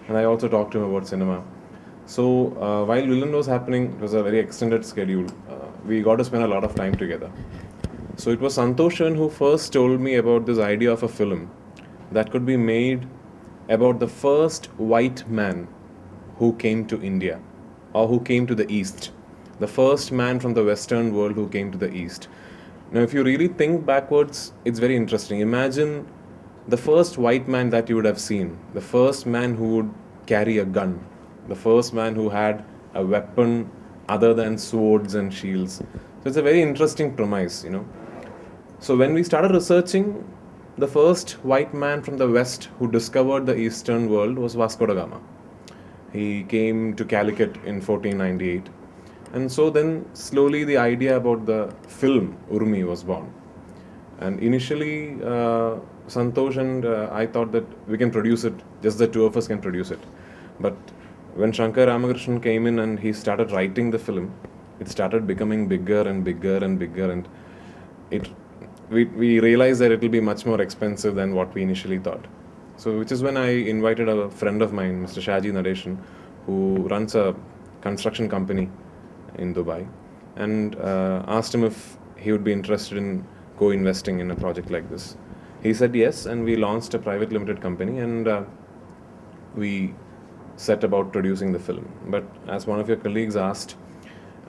and I also talked to him about cinema. So while Villain was happening, it was a very extended schedule. We got to spend a lot of time together. So it was Santoshan who first told me about this idea of a film that could be made about the first white man who came to India or who came to the East. The first man from the Western world who came to the East. Now, if you really think backwards, it's very interesting. Imagine the first white man that you would have seen, the first man who would carry a gun, the first man who had a weapon other than swords and shields. So it's a very interesting premise. So when we started researching, the first white man from the West who discovered the Eastern world was Vasco da Gama. He came to Calicut in 1498. And so then slowly the idea about the film Urumi was born. And initially, Santosh and I thought that we can produce it, just the two of us can produce it. But when Shankar Ramakrishnan came in and he started writing the film, it started becoming bigger and bigger and bigger, and we realized that it will be much more expensive than what we initially thought. So, which is when I invited a friend of mine, Mr. Shaji Nadeshan, who runs a construction company in Dubai, and asked him if he would be interested in co-investing in a project like this. He said yes, and we launched a private limited company, and we set about producing the film. But as one of your colleagues asked,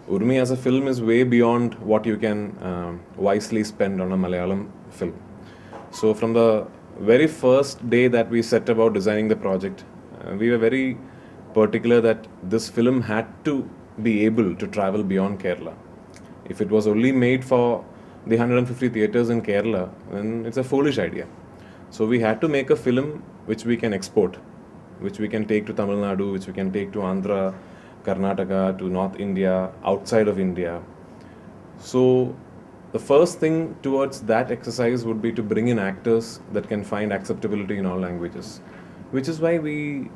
Urumi as a film is way beyond what you can wisely spend on a Malayalam film. So from the very first day that we set about designing the project, we were very particular that this film had to be able to travel beyond Kerala. If it was only made for the 150 theatres in Kerala, then it's a foolish idea. So we had to make a film which we can export, which we can take to Tamil Nadu, which we can take to Andhra, Karnataka, to North India, outside of India. So the first thing towards that exercise would be to bring in actors that can find acceptability in all languages, which is why we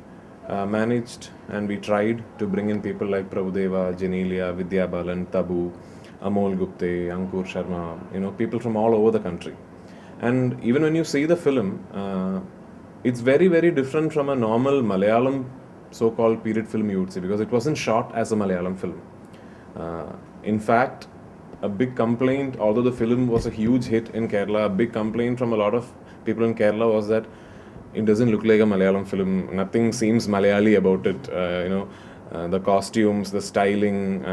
managed and we tried to bring in people like Prabhudeva, Genelia, Vidya Balan, Tabu, Amol Gupte, Ankur Sharma, people from all over the country. And even when you see the film, it's very, very different from a normal Malayalam so-called period film you would see, because it wasn't shot as a Malayalam film. In fact, a big complaint, although the film was a huge hit in Kerala, a big complaint from a lot of people in Kerala was that it doesn't look like a Malayalam film. Nothing seems Malayali about it. The costumes, the styling,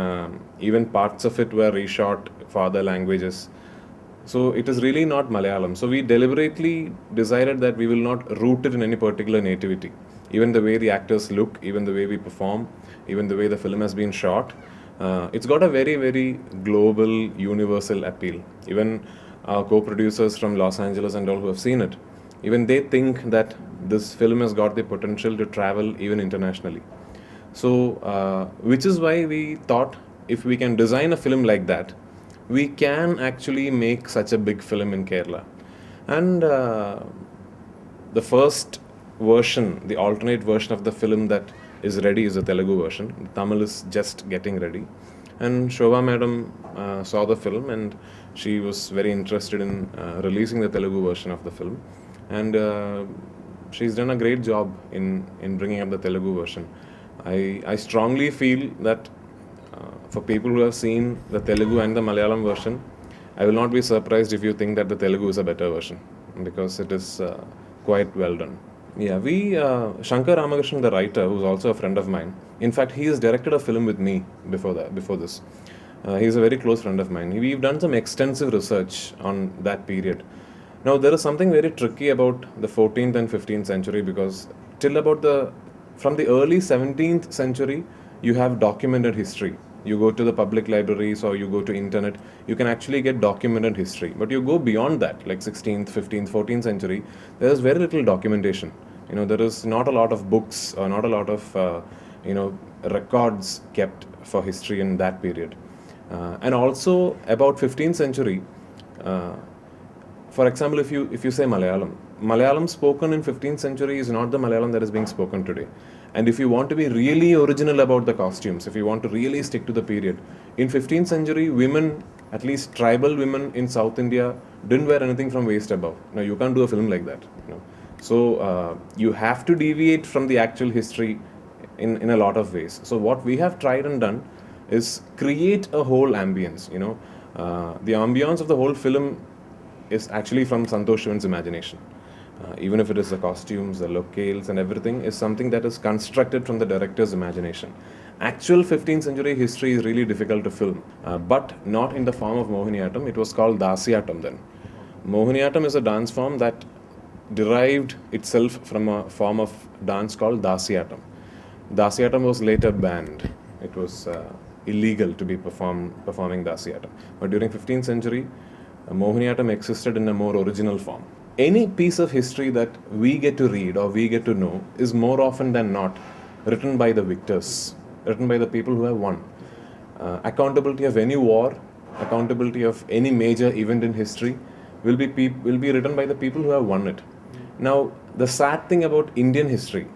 even parts of it were reshot for other languages. So it is really not Malayalam. So we deliberately decided that we will not root it in any particular nativity. Even the way the actors look, even the way we perform, even the way the film has been shot, it's got a very, very global, universal appeal. Even our co-producers from Los Angeles and all who have seen it, even they think that this film has got the potential to travel even internationally. So, which is why we thought if we can design a film like that, we can actually make such a big film in Kerala. And the first version, the alternate version of the film that is ready is a Telugu version. Tamil is just getting ready. And Shobha madam saw the film and she was very interested in releasing the Telugu version of the film. And she's done a great job in bringing up the Telugu version. I strongly feel that for people who have seen the Telugu and the Malayalam version, I will not be surprised if you think that the Telugu is a better version, because it is quite well done. Yeah, Shankar Ramakrishnan, the writer, who's also a friend of mine. In fact, he has directed a film with me before this. He's a very close friend of mine. We've done some extensive research on that period. Now, there is something very tricky about the 14th and 15th century, because from the early 17th century, you have documented history. You go to the public libraries or you go to internet, you can actually get documented history. But you go beyond that, like 16th, 15th, 14th century, there is very little documentation. There is not a lot of books or not a lot of, records kept for history in that period. And also about 15th century, for example, if you say Malayalam spoken in 15th century is not the Malayalam that is being spoken today. And if you want to be really original about the costumes, if you want to really stick to the period, in 15th century, women, at least tribal women in South India, didn't wear anything from waist above. Now, you can't do a film like that. So you have to deviate from the actual history in a lot of ways. So what we have tried and done is create a whole ambience. The ambience of the whole film is actually from Santosh Shivan's imagination. Even if it is the costumes, the locales, and everything, is something that is constructed from the director's imagination. Actual 15th century history is really difficult to film, but not in the form of Mohiniyattam. It was called Dasiyattam then. Mohiniyattam is a dance form that derived itself from a form of dance called Dasiyattam. Dasiyattam was later banned. It was illegal to be performing Dasiyattam. But during 15th century, Mohiniyattam existed in a more original form. Any piece of history that we get to read or we get to know is more often than not written by the victors, written by the people who have won. Accountability of any war, accountability of any major event in history will be written by the people who have won it. Now, the sad thing about Indian history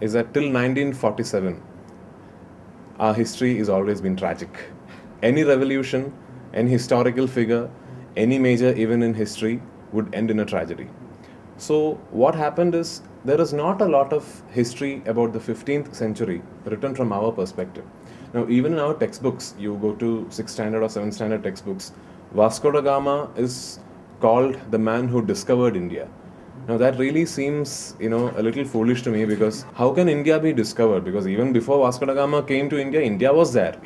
is that till 1947, our history has always been tragic. Any revolution, any historical figure, any major event in history would end in a tragedy. So, what happened is there is not a lot of history about the 15th century written from our perspective. Now, even in our textbooks, you go to 6th standard or 7th standard textbooks, Vasco da Gama is called the man who discovered India. Now that really seems, a little foolish to me, because how can India be discovered? Because even before Vasco da Gama came to India, India was there,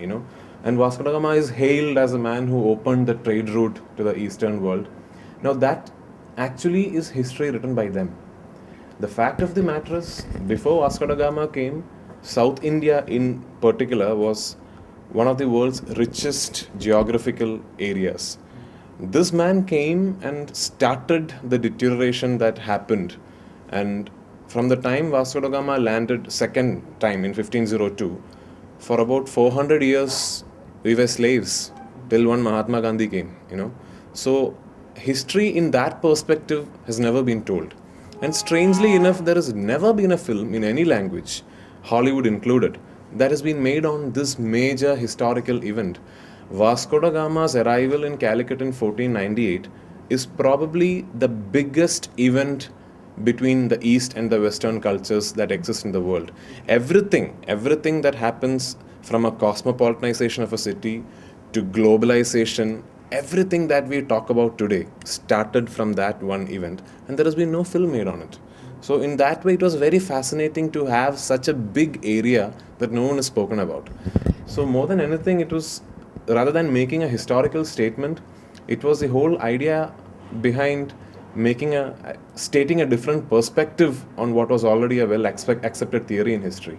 and Vasco da Gama is hailed as a man who opened the trade route to the Eastern world. Now that actually is history written by them. The fact of the matter is, before Vasco da Gama came, South India in particular was one of the world's richest geographical areas. This man came and started the deterioration that happened, and from the time Vasco da Gama landed second time in 1502, for about 400 years we were slaves till one Mahatma Gandhi came, So history in that perspective has never been told. And strangely enough, there has never been a film in any language, Hollywood included, that has been made on this major historical event. Vasco da Gama's arrival in Calicut in 1498 is probably the biggest event between the East and the Western cultures that exist in the world. Everything that happens from a cosmopolitanization of a city to globalization, everything that we talk about today started from that one event, and there has been no film made on it. So in that way, it was very fascinating to have such a big area that no one has spoken about. So more than anything, it was, rather than making a historical statement, it was the whole idea behind stating a different perspective on what was already a well accepted theory in history.